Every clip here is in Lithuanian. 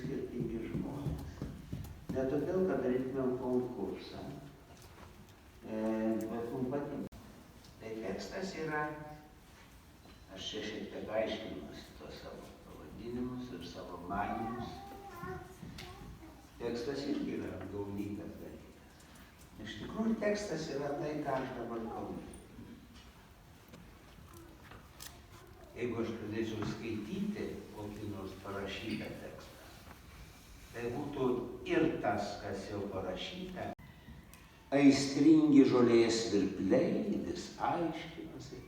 skirtingi žmonės. Ne todėl, kad darytumėm konkursą, bet mums patinka. Tai tekstas yra, aš čia šiek tiek aiškinuosi tuos savo pavadinimus ir savo manymus. Tekstas irgi yra gaudytas dalykas. Iš tikrųjų, tekstas yra tai, ką aš dabar kalbu. Jeigu aš pradėčiau skaityti kokį nors parašytą tekstą, tai būtų ir tas, kas jau parašyta. Aistringi žolės svirpliai vis aiškinosi.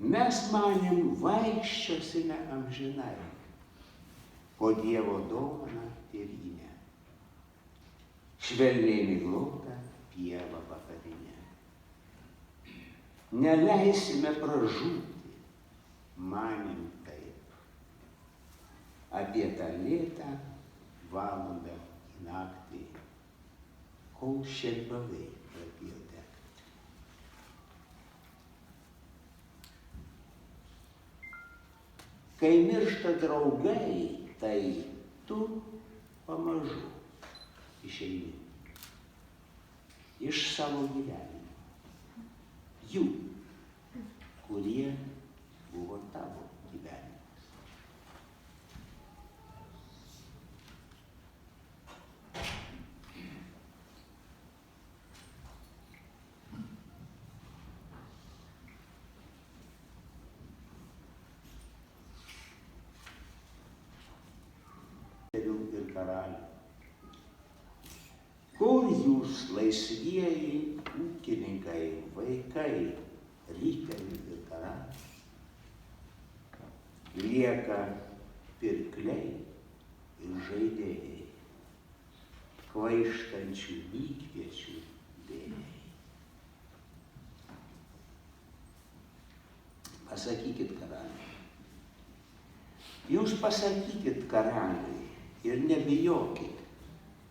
Mes manėm vaikščiosime amžinai po Dievo dovaną tėvynę. Švelniai miglota pieva vakarinė. Neleisime pražūti, manėm taip. Apie tą lėtą valandą į naktį, kol šelbavai pradėjo degti. Kai miršta draugai, tai tu pamažu išeini iš savo gyvenimo. Jų, kurie buvo tavo gyvenimas. Ir karalių. Kur jūs laisvieji ūkininkai, vaikai, rykeliai ir karaliai? Lieka pirkliai ir žaidėjai, kvaištančių vykviečių vėjai. Pasakykit karaliui. Jūs pasakykit karaliui ir nebijokit.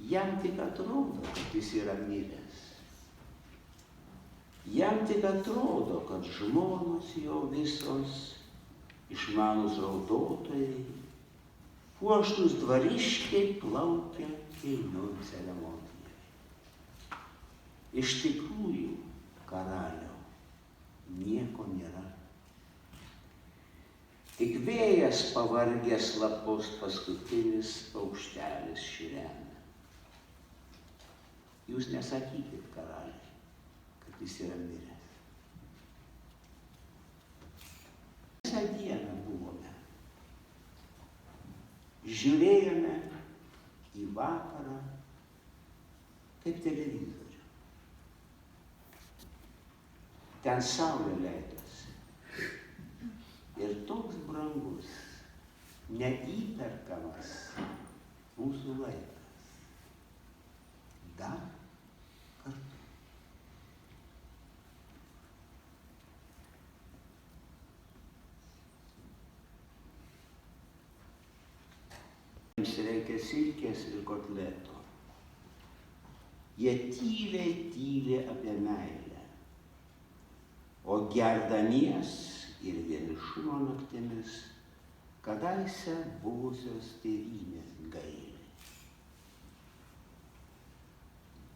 Jam tik atrodo, kad jis yra miręs. Jam tik atrodo, kad žmonos jo visos, išmanūs raudotojai, puošnūs dvariškiai plaukia kilnion ceremonijai. Iš tikrųjų, karaliau, nieko nėra. Tik vėjas pavargęs lapus paskutinis paukštelis širena. Jūs nesakykit karaliui, kad jis yra miręs. Visą dieną buvome. Žiūrėjome į vakarą kaip televizorių. Ten saulė leidosi. Ir toks brangus, neįperkamas mūsų laikas. Dar kartu. Jiems reikia silkės ir kotleto. Jie tyliai apie meilę. O gerdamies ir vienišumo naktimis kadaise buvusios tėvynės gaili.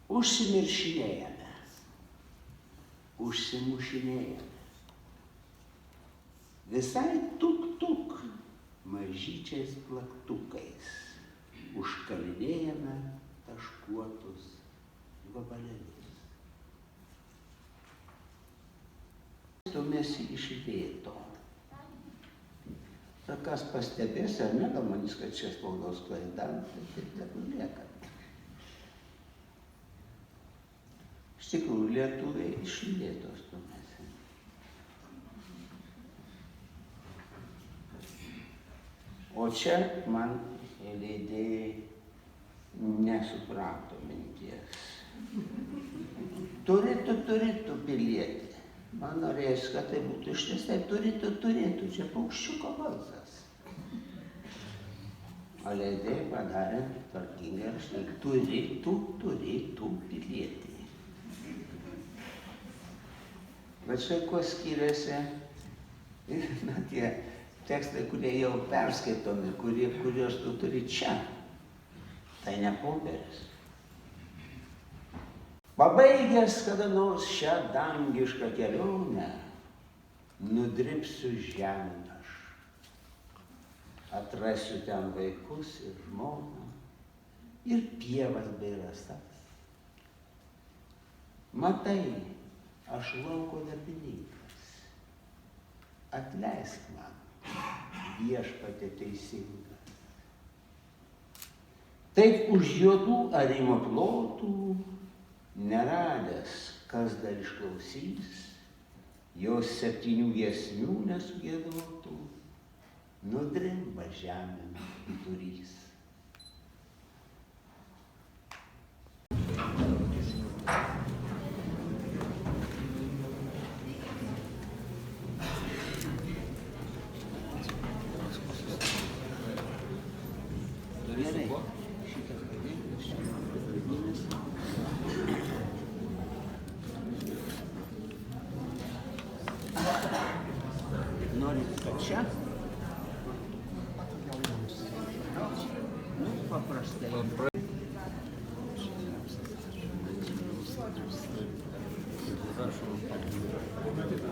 Užsimiršinėjame, užsimušinėjame. Visai tuk-tuk mažyčiais plaktukais užkalinėjame taškuotus vabalėlius. Stumiasi iš vėto. Kas pastebės, ar ne, gal manys, kad čia spaudos klaida, tai taip tegu lieka. Iš tikrųjų, lietuviai iš lėto stumiasi. O čia man leidėjai nesuprato minties. Turėtų pilietį. Man norės, kad tai būtų ištestai. Turėtų. Čia paukščiuko balsas. O leidėjai padarė tvarkingai raštai. Turėtų pilietį. Bet štai kuo skiriasi tie tekstai, kurie jau perskaitomi, kuriuos tu turi čia. Tai ne popierius. Pabaigęs kada nors šią dangišką kelionę, nudribsiu žemėn aš. Atrasiu ten vaikus ir žmoną, ir pievas bei rastas. Matai, aš lauko darbininkas. Atleisk man, viešpatie teisingas. Taip už juodų arimo plotų, neradęs, kas dar išklausys, jos 7 giesmių nesugiedotų, nudrimba žemėn vidurys. Gerai, šitas vadinkas čia vadinasi. Norit, kad čia? Nu, paprastai. Хорошо.